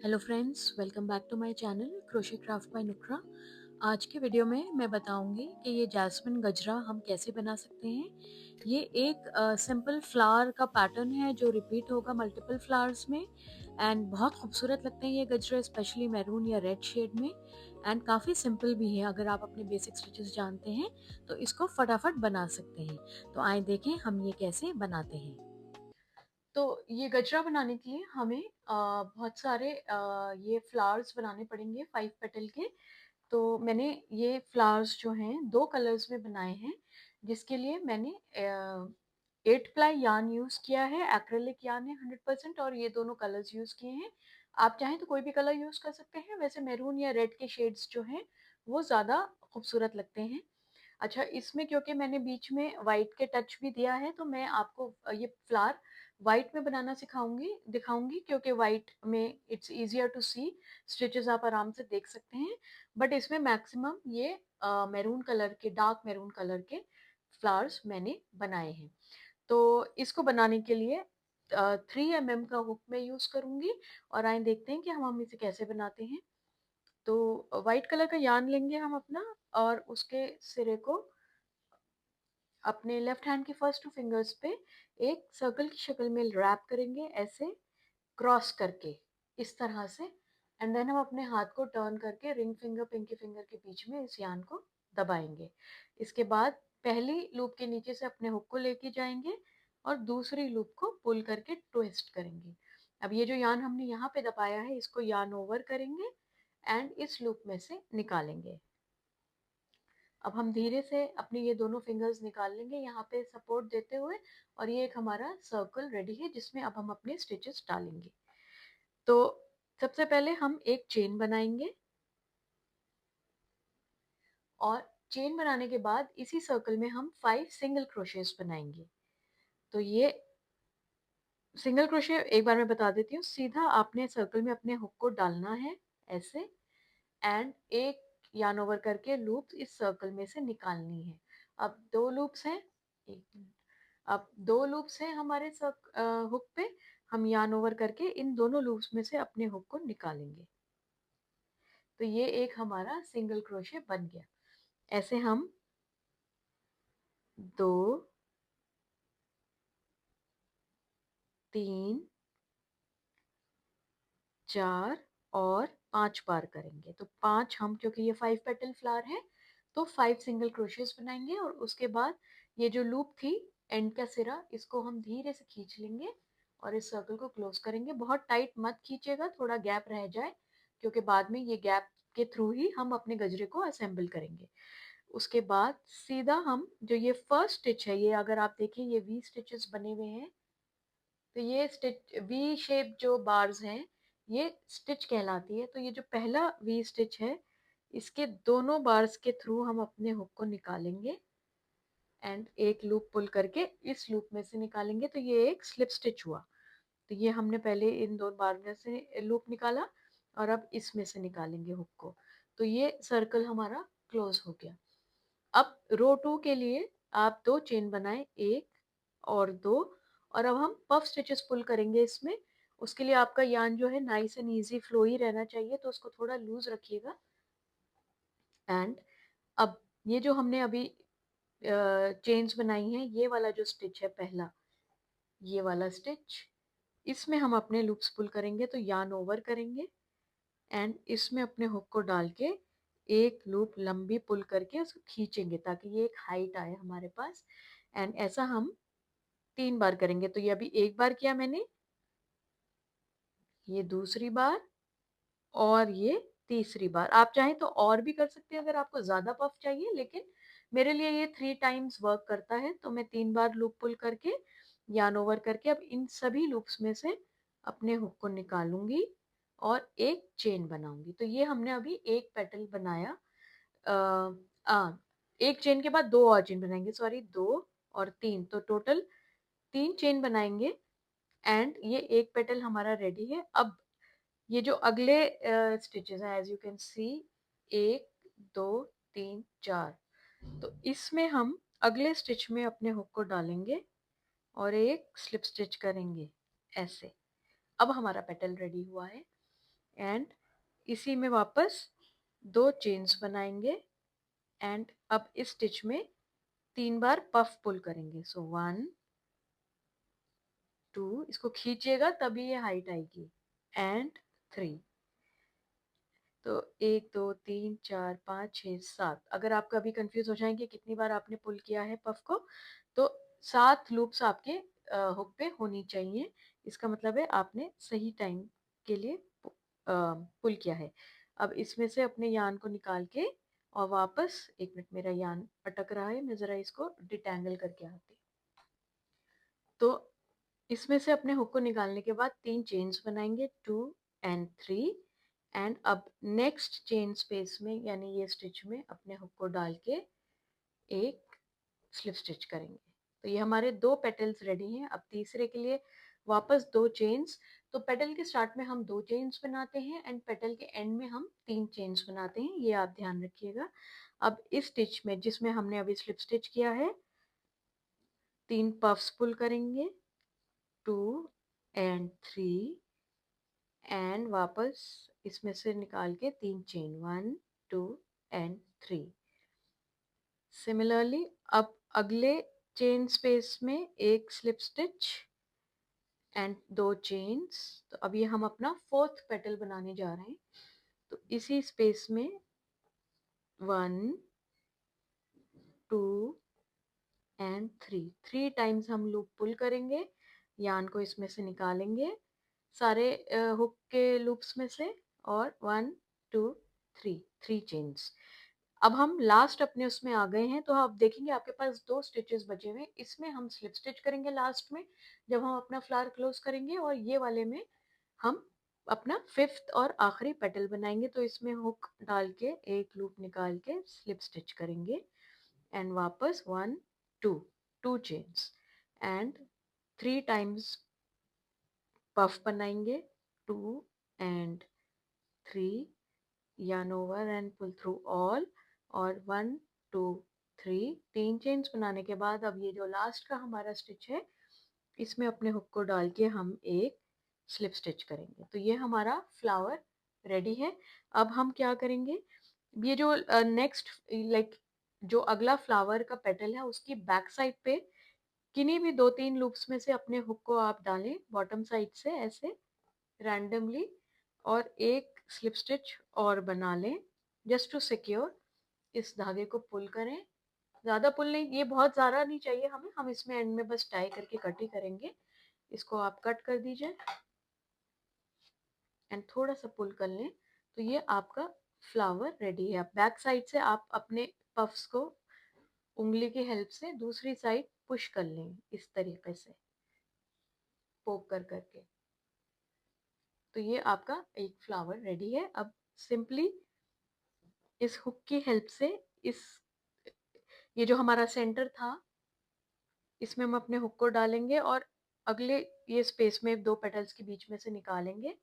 Hello friends, welcome back to my channel crochet craft by Nukra. आज के video में मैं बताऊंगी कि ये जैस्मिन गजरा हम कैसे बना सकते हैं। ये एक सिंपल फ्लावर का पैटर्न है जो रिपीट होगा मल्टीपल फ्लावर्स में एंड बहुत खूबसूरत लगते हैं ये गजरे, स्पेशली मैरून या रेड शेड में। एंड काफ़ी सिंपल भी है, अगर आप अपने बेसिक स्टिचेस जानते हैं तो इसको फटाफट बना सकते हैं। तो आए देखें हम ये कैसे बनाते हैं। तो ये गजरा बनाने के लिए हमें बहुत सारे ये फ्लावर्स बनाने पड़ेंगे 5 पेटल के। तो मैंने ये फ्लावर्स जो हैं 2 कलर्स में बनाए हैं, जिसके लिए मैंने 8 प्लाई यार्न यूज़ किया है, एक्रेलिक यार्न है 100%, और ये दोनों कलर्स यूज़ किए हैं। आप चाहें तो कोई भी कलर यूज़ कर सकते हैं, वैसे मैरून या रेड के शेड्स जो हैं वो ज़्यादा खूबसूरत लगते हैं। अच्छा, इसमें क्योंकि मैंने बीच में वाइट के टच भी दिया है तो मैं आपको ये फ्लावर वाइट में बनाना दिखाऊंगी, क्योंकि वाइट में it's easier to see, stitches आप आराम से देख सकते हैं। बट इसमें मैक्सिमम ये मैरून कलर के, डार्क मैरून कलर के फ्लावर्स मैंने बनाए हैं। तो इसको बनाने के लिए 3 mm का हुक मैं यूज करूंगी, और आए देखते हैं कि हम इसे कैसे बनाते हैं। तो वाइट कलर का यार्न लेंगे हम अपना, और उसके सिरे को अपने लेफ्ट हैंड के फर्स्ट 2 फिंगर्स पे एक सर्कल की शक्ल में रैप करेंगे, ऐसे क्रॉस करके, इस तरह से। एंड देन हम अपने हाथ को टर्न करके रिंग फिंगर पिंकी फिंगर के बीच में इस यान को दबाएंगे। इसके बाद पहली लूप के नीचे से अपने हुक को लेके जाएंगे और दूसरी लूप को पुल करके ट्विस्ट करेंगे। अब ये जो यान हमने यहाँ पे दबाया है इसको यान ओवर करेंगे एंड इस लूप में से निकालेंगे। अब हम धीरे से अपने ये दोनों फिंगर्स निकाल लेंगे यहाँ पे सपोर्ट देते हुए, और ये एक हमारा सर्कल रेडी है जिसमें अब हम अपने स्टिचेस डालेंगे। तो सबसे पहले हम एक चेन बनाएंगे, और चेन बनाने के बाद इसी सर्कल में हम 5 सिंगल क्रोशेस बनाएंगे। तो ये सिंगल क्रोशे एक बार मैं बता देती हूँ, सीधा आपने सर्कल में अपने हुक को डालना है ऐसे, एंड एक यार्न ओवर करके लूप इस सर्कल में से निकालनी है। अब 2 लूप्स हैं, एक मिनट, अब 2 लूप्स हैं हमारे हुक पे, हम यार्न ओवर करके इन दोनों लूप्स में से अपने हुक को निकालेंगे। तो ये एक हमारा सिंगल क्रोशे बन गया। ऐसे हम 2, 3, 4 और 5 बार करेंगे। तो 5 हम, क्योंकि ये 5 पेटल फ्लावर है तो 5 सिंगल क्रोशेस बनाएंगे, और उसके बाद ये जो लूप थी एंड का सिरा, इसको हम धीरे से खींच लेंगे और इस सर्कल को क्लोज करेंगे। बहुत टाइट मत खींचेगा, थोड़ा गैप रह जाए, क्योंकि बाद में ये गैप के थ्रू ही हम अपने गजरे को असेंबल करेंगे। उसके बाद सीधा हम जो ये फर्स्ट स्टिच है, ये अगर आप देखें ये वी स्टिचेस बने हुए हैं, तो ये स्टिच वी शेप जो बार्स हैं ये स्टिच कहलाती है। तो ये जो पहला वी स्टिच है इसके दोनों बार्स के थ्रू हम अपने हुक को निकालेंगे एंड एक लूप पुल करके इस लूप में से निकालेंगे, तो ये एक स्लिप स्टिच हुआ। तो ये हमने पहले इन दो बार में से लूप निकाला और अब इसमें से निकालेंगे हुक को, तो ये सर्कल हमारा क्लोज हो गया। अब रो 2 के लिए आप 2 चेन बनाएं, 1 और 2, और अब हम पफ स्टिचेस पुल करेंगे इसमें। उसके लिए आपका यान जो है नाइस एंड इजी फ्लो ही रहना चाहिए, तो उसको थोड़ा लूज रखिएगा। एंड अब ये जो हमने अभी चेन्स बनाई हैं, ये वाला जो स्टिच है पहला, ये वाला स्टिच, इसमें हम अपने लूप्स पुल करेंगे, तो यान ओवर करेंगे एंड इसमें अपने हुक को डाल के एक लूप लंबी पुल करके उसको खींचेंगे ताकि ये एक हाइट आए हमारे पास। एंड ऐसा हम 3 बार करेंगे। तो ये अभी एक बार किया मैंने, ये दूसरी बार, और ये तीसरी बार। आप चाहें तो और भी कर सकते हैं अगर आपको ज्यादा पफ चाहिए, लेकिन मेरे लिए ये 3 टाइम्स वर्क करता है, तो मैं 3 बार लूप पुल करके यान ओवर करके अब इन सभी लूप्स में से अपने हुक को निकालूंगी और एक चेन बनाऊंगी। तो ये हमने अभी एक पेटल बनाया, आ, आ, एक चेन के बाद 2 और चेन बनाएंगे, सॉरी 2 और 3, तो टोटल 3 चेन बनाएंगे एंड ये एक पेटल हमारा रेडी है। अब ये जो अगले स्टिचेस हैं, एज यू कैन सी, 1, 2, 3, 4, तो इसमें हम अगले स्टिच में अपने हुक को डालेंगे और एक स्लिप स्टिच करेंगे ऐसे। अब हमारा पेटल रेडी हुआ है। एंड इसी में वापस 2 चेन्स बनाएंगे एंड अब इस स्टिच में 3 बार पफ पुल करेंगे। सो 1 2, इसको खींचिएगा तभी ये हाइट आएगी, एंड 3। तो 1 2 3 4 5 6 7। अगर आप कभी कंफ्यूज हो जाएंगे कितनी बार आपने पुल किया है पफ को, तो 7 लूप्स आपके हुक पे होनी चाहिए। इसका मतलब है आपने सही टाइम के लिए पुल किया है। अब इसमें से अपने यान को निकाल के और वापस, 1 मिनट, मेरा यान अटक रहा है, मैं जरा इसको डिटेंगल करके आती हूँ। तो इसमें से अपने हुक को निकालने के बाद 3 चेन्स बनाएंगे, 2 एंड 3। एंड अब नेक्स्ट चेन स्पेस में यानी ये स्टिच में अपने हुक को डाल के एक स्लिप स्टिच करेंगे। तो ये हमारे 2 पेटल्स रेडी हैं। अब तीसरे के लिए वापस 2 चेन्स। तो पेटल के स्टार्ट में हम 2 चेन्स बनाते हैं एंड पेटल के एंड में हम 3 चेन्स बनाते हैं, ये आप ध्यान रखिएगा। अब इस स्टिच में जिसमें हमने अभी स्लिप स्टिच किया है, 3 पफ्स पुल करेंगे, 2 एंड 3, एंड वापस इसमें से निकाल के 3 चेन, 1 2 एंड 3। सिमिलरली अब अगले चेन स्पेस में एक स्लिप स्टिच एंड 2 चेन्स। तो अब ये हम अपना 4th पेटल बनाने जा रहे हैं। तो इसी स्पेस में 1 2 एंड 3 टाइम्स हम लूप पुल करेंगे, यान को इसमें से निकालेंगे सारे हुक के लूप्स में से, और 1 2 3 चेन्स। अब हम लास्ट अपने उसमें आ गए हैं। तो आप देखेंगे आपके पास 2 स्टिचेस बचे हुए हैं। इसमें हम स्लिप स्टिच करेंगे लास्ट में जब हम अपना फ्लावर क्लोज करेंगे, और ये वाले में हम अपना 5th और आखिरी पेटल बनाएंगे। तो इसमें हुक डाल के एक लूप निकाल के स्लिप स्टिच करेंगे एंड वापस 1 2 चेन्स एंड 3 टाइम्स पफ बनाएंगे, 2 and 3, yarn over and pull through all, और 1 2 3 चेन्स बनाने के बाद अब ये जो लास्ट का हमारा स्टिच है, इसमें अपने हुक को डाल के हम एक स्लिप स्टिच करेंगे। तो ये हमारा फ्लावर रेडी है। अब हम क्या करेंगे, ये जो नेक्स्ट लाइक जो अगला फ्लावर का पेटल है उसकी बैक साइड पे किन्हीं भी 2-3 लूप्स में से अपने हुक को आप डालें बॉटम साइड से ऐसे रैंडमली, और एक स्लिप स्टिच और बना लें जस्ट टू सिक्योर। इस धागे को पुल करें, ज़्यादा पुल नहीं, ये बहुत ज़्यादा नहीं चाहिए हमें, हम इसमें एंड में बस टाई करके कट ही करेंगे। इसको आप कट कर दीजिए एंड थोड़ा सा पुल कर लें। तो ये आपका फ्लावर रेडी है। अब बैक साइड से आप अपने पफ्स को उंगली की हेल्प से दूसरी साइड पुश कर लें, इस तरीके से पोक कर करके। तो ये आपका एक फ्लावर रेडी है। अब सिंपली इस हुक की हेल्प से इस ये जो हमारा सेंटर था इसमें हम अपने हुक को डालेंगे और अगले ये स्पेस में 2 पेटल्स के बीच में से निकालेंगे,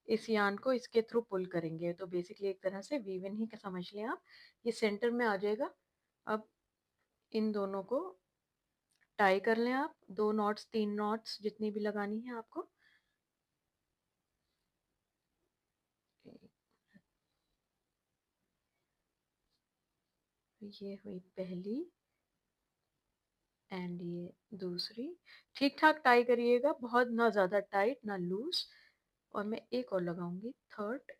इस यान को इसके थ्रू पुल करेंगे। तो बेसिकली एक तरह से वीव इन ही समझ लें आप, ये सेंटर में आ जाएगा। अब इन दोनों को टाई कर लें आप, 2 नॉट्स 3 नॉट्स जितनी भी लगानी है आपको। ये हुई पहली एंड ये दूसरी। ठीक ठाक टाई करिएगा, बहुत ना ज़्यादा टाइट ना लूज। और मैं एक और लगाऊंगी, थर्ड।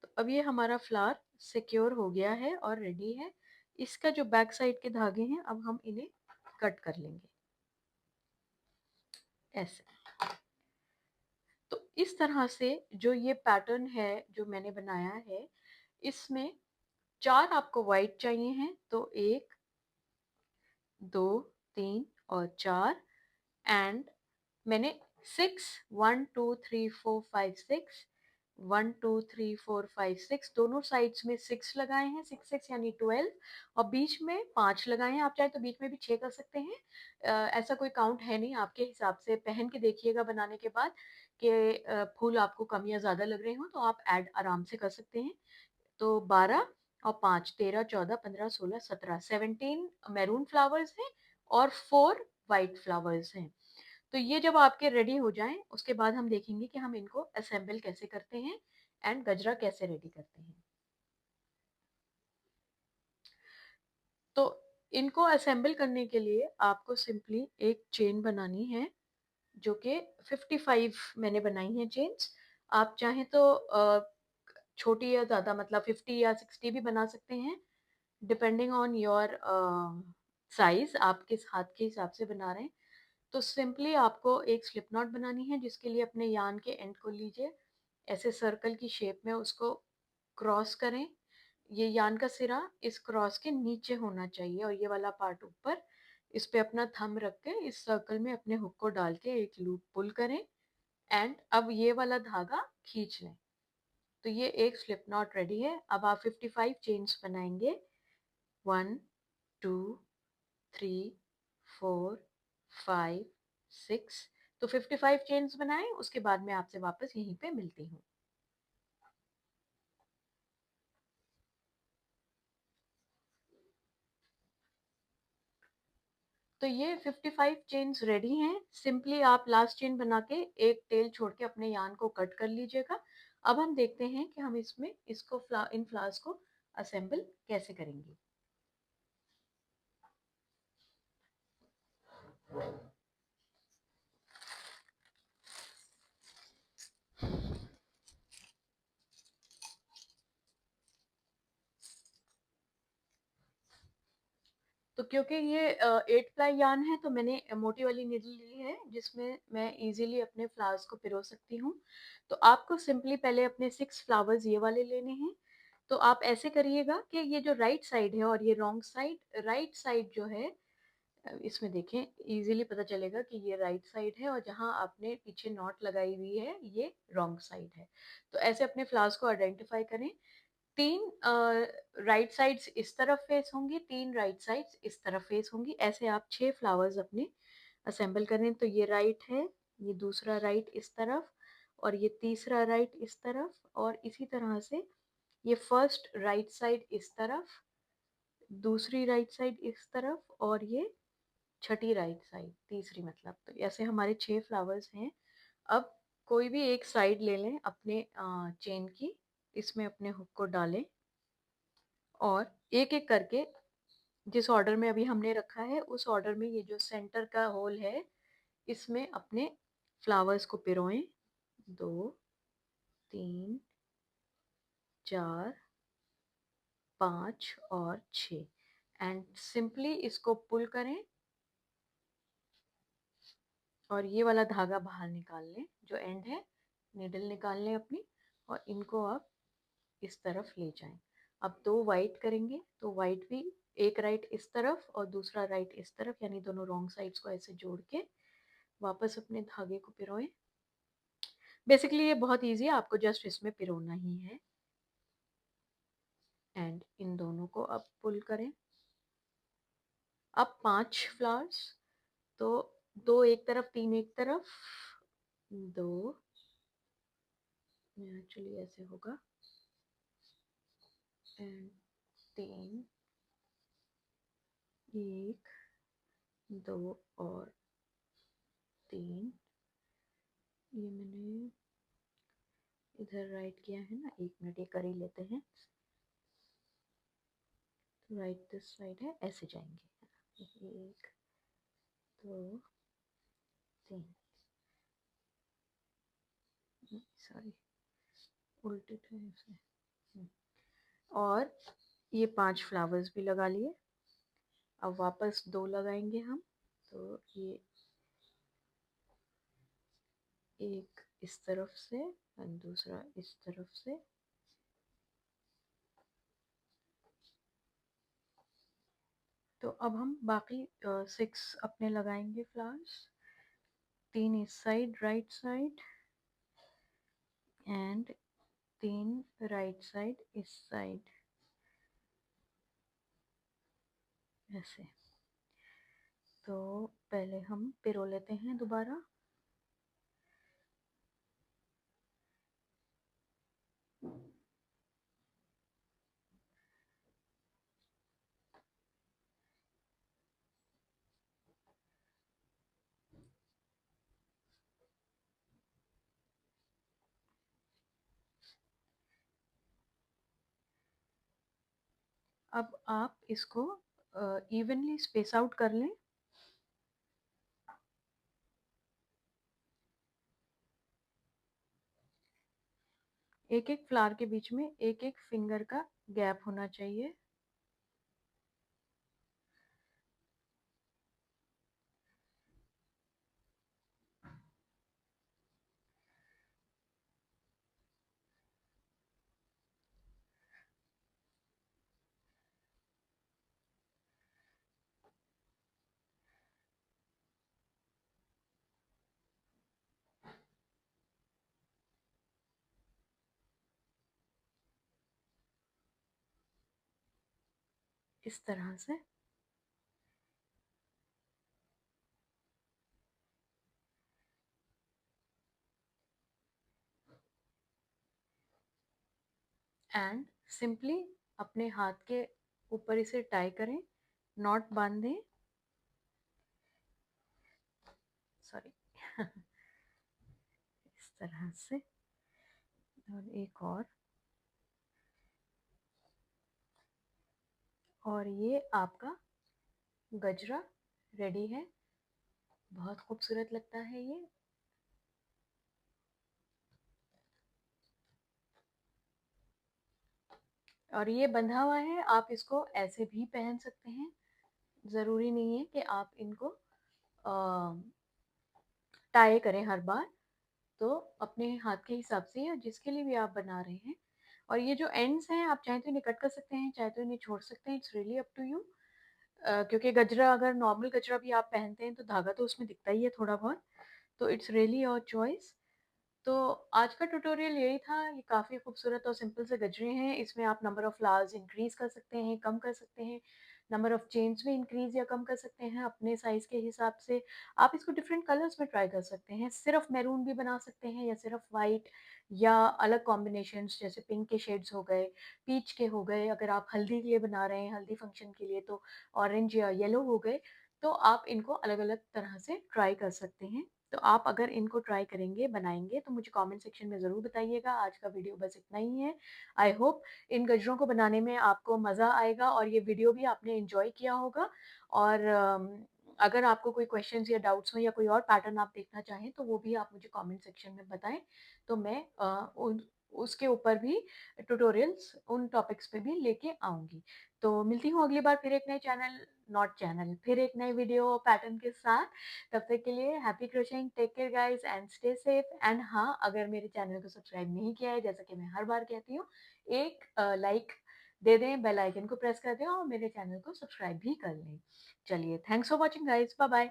तो अब ये हमारा फ्लावर सिक्योर हो गया है और रेडी है। इसका जो बैक साइड के धागे हैं अब हम इन्हें कट कर लेंगे ऐसे। तो इस तरह से जो ये पैटर्न है जो मैंने बनाया है, इसमें 4 आपको वाइट चाहिए हैं, तो 1 2 3 और 4, एंड मैंने 6 1 2 3 4 5 6 1 2 3 4 5 6 दोनों साइड्स में 6 लगाए हैं, 6 6 यानी 12, और बीच में 5 लगाए हैं। आप चाहे तो बीच में भी 6 कर सकते हैं, ऐसा कोई काउंट है नहीं, आपके हिसाब से पहन के देखिएगा बनाने के बाद कि फूल आपको कम या ज़्यादा लग रहे हो तो आप ऐड आराम से कर सकते हैं। तो 12 और 5 13 14 15 16 17 17 मैरून फ्लावर्स हैं और 4 वाइट फ्लावर्स हैं। तो ये जब आपके रेडी हो जाएं उसके बाद हम देखेंगे कि हम इनको असेंबल कैसे करते हैं एंड गजरा कैसे रेडी करते हैं। तो इनको असेंबल करने के लिए आपको सिंपली एक चेन बनानी है जो कि 55 मैंने बनाई है चेन्स। आप चाहें तो छोटी या ज़्यादा मतलब 50 या 60 भी बना सकते हैं, डिपेंडिंग ऑन योर साइज, आप किस हाथ के हिसाब से बना रहे हैं। तो सिंपली आपको एक स्लिप नॉट बनानी है जिसके लिए अपने यान के एंड को लीजिए, ऐसे सर्कल की शेप में उसको क्रॉस करें। ये यान का सिरा इस क्रॉस के नीचे होना चाहिए और ये वाला पार्ट ऊपर। इस पे अपना थंब रख के इस सर्कल में अपने हुक को डाल के एक लूप पुल करें एंड अब ये वाला धागा खींच लें। तो ये एक स्लिप नॉट रेडी है। अब आप 55 चेन्स बनाएंगे, 1 2 3 4 5 6। तो 55 चेन्स बनाएं, उसके बाद मैं आपसे वापस यहीं पे मिलती हूँ। तो ये 55 चेन्स रेडी हैं। सिंपली आप लास्ट चेन बना के एक टेल छोड़ के अपने यान को कट कर लीजिएगा। अब हम देखते हैं कि हम इसमें इसको इन फ्लावर्स को असेंबल कैसे करेंगे। तो क्योंकि ये 8 प्लाई यान है तो मैंने मोटी वाली निडल ली है जिसमें मैं इजीली अपने फ्लावर्स को पिरो सकती हूँ। तो आपको सिंपली पहले अपने 6 फ्लावर्स ये वाले लेने हैं। तो आप ऐसे करिएगा कि ये जो राइट साइड है और ये रॉन्ग साइड, राइट साइड जो है इसमें देखें इजीली पता चलेगा कि ये राइट साइड है और जहाँ आपने पीछे नॉट लगाई हुई है ये रॉन्ग साइड है। तो ऐसे अपने फ्लावर्स को आइडेंटिफाई करें। 3 राइट साइड्स इस तरफ फेस होंगी, 3 राइट साइड्स इस तरफ फेस होंगी। ऐसे आप 6 फ्लावर्स अपने असेंबल करें। तो ये राइट है, ये दूसरा राइट इस तरफ और ये तीसरा राइट इस तरफ और इसी तरह से ये फर्स्ट राइट साइड इस तरफ, दूसरी राइट साइड इस तरफ और ये छठी राइट साइड तीसरी, मतलब तो ऐसे हमारे 6 फ्लावर्स हैं। अब कोई भी एक साइड ले लें अपने चेन की, इसमें अपने हुक को डालें और एक एक करके जिस ऑर्डर में अभी हमने रखा है उस ऑर्डर में ये जो सेंटर का होल है इसमें अपने फ्लावर्स को पिरोएं। 2 3 4 5 और 6 एंड सिंपली इसको पुल करें और ये वाला धागा बाहर निकाल लें, जो एंड है निडल निकाल लें अपनी और इनको आप इस तरफ ले जाएं। अब 2 वाइट करेंगे तो वाइट भी एक राइट इस तरफ और दूसरा राइट इस तरफ, यानी दोनों रॉन्ग साइड्स को ऐसे जोड़ के वापस अपने धागे को पिरोएं। बेसिकली ये बहुत इजी है, आपको जस्ट इसमें पिरोना ही है एंड इन दोनों को अब पुल करें। अब 5 फ्लावर्स, तो 2 एक तरफ 3 एक तरफ, 2 एक्चुअली ऐसे होगा एंड 3 1 2 और 3। ये मैंने इधर राइट किया है ना, 1 मिनट ये कर ही लेते हैं। तो राइट दिस साइड है, ऐसे जाएंगे 1 2 3, सॉरी उल्टे थे ऐसे। और ये 5 फ्लावर्स भी लगा लिए। अब वापस 2 लगाएंगे हम, तो ये एक इस तरफ से और दूसरा इस तरफ से। तो अब हम बाकी 6 अपने लगाएंगे फ्लावर्स, 3 इस side right side and 3 right side इस साइड, ऐसे। तो पहले हम पिरो लेते हैं दोबारा। अब आप इसको इवनली स्पेस आउट कर लें। एक एक फ्लावर के बीच में एक एक फिंगर का गैप होना चाहिए। इस तरह से। एंड सिंपली अपने हाथ के ऊपर इसे टाई करें, नॉट बांधें, सॉरी इस तरह से। और एक और ये आपका गजरा रेडी है। बहुत खूबसूरत लगता है ये। और ये बंधा हुआ है, आप इसको ऐसे भी पहन सकते हैं। ज़रूरी नहीं है कि आप इनको टाई करें हर बार। तो अपने हाथ के हिसाब से या जिसके लिए भी आप बना रहे हैं। और ये जो एंड्स हैं, आप चाहे तो इन्हें कट कर सकते हैं, चाहे तो इन्हें छोड़ सकते हैं, it's really up to you. क्योंकि गजरा, अगर नॉर्मल गजरा भी आप पहनते हैं तो धागा तो उसमें दिखता ही है थोड़ा बहुत। तो इट्स रियली योर चॉइस। तो आज का ट्यूटोरियल यही था। ये काफ़ी खूबसूरत और सिंपल से गजरे हैं। इसमें आप नंबर ऑफ़ फ्लावर्स इंक्रीज़ कर सकते हैं, कम कर सकते हैं। नंबर ऑफ़ चेन्स भी इंक्रीज़ या कम कर सकते हैं अपने साइज़ के हिसाब से। आप इसको डिफरेंट कलर्स में ट्राई कर सकते हैं। सिर्फ मैरून भी बना सकते हैं या सिर्फ वाइट, या अलग कॉम्बिनेशंस जैसे पिंक के शेड्स हो गए, पीच के हो गए। अगर आप हल्दी के लिए बना रहे हैं, हल्दी फंक्शन के लिए, तो ऑरेंज या येलो हो गए। तो आप इनको अलग-अलग तरह से ट्राई कर सकते हैं। तो आप अगर इनको ट्राई करेंगे, बनाएँगे, तो मुझे कमेंट सेक्शन में ज़रूर बताइएगा। आज का वीडियो बस इतना ही है। आई होप इन गजरों को बनाने में आपको मज़ा आएगा और ये वीडियो भी आपने एन्जॉय किया होगा। और अगर आपको कोई क्वेश्चंस या डाउट्स हो या कोई और पैटर्न आप देखना चाहें, तो वो भी आप मुझे कमेंट सेक्शन में बताएँ। तो मैं उन उसके ऊपर भी ट्यूटोरियल्स उन टॉपिक्स पे भी लेके आऊँगी। तो मिलती हूँ अगली बार फिर एक नए फिर एक नए वीडियो पैटर्न के साथ। तब तक के लिए happy crocheting, take care guys and stay safe. And हाँ, अगर मेरे चैनल को सब्सक्राइब नहीं किया है, जैसा कि मैं हर बार कहती हूँ, एक लाइक दे दें, बेल आइकन को प्रेस कर दें और मेरे चैनल को सब्सक्राइब भी कर लें। चलिए, thanks for watching guys, bye bye.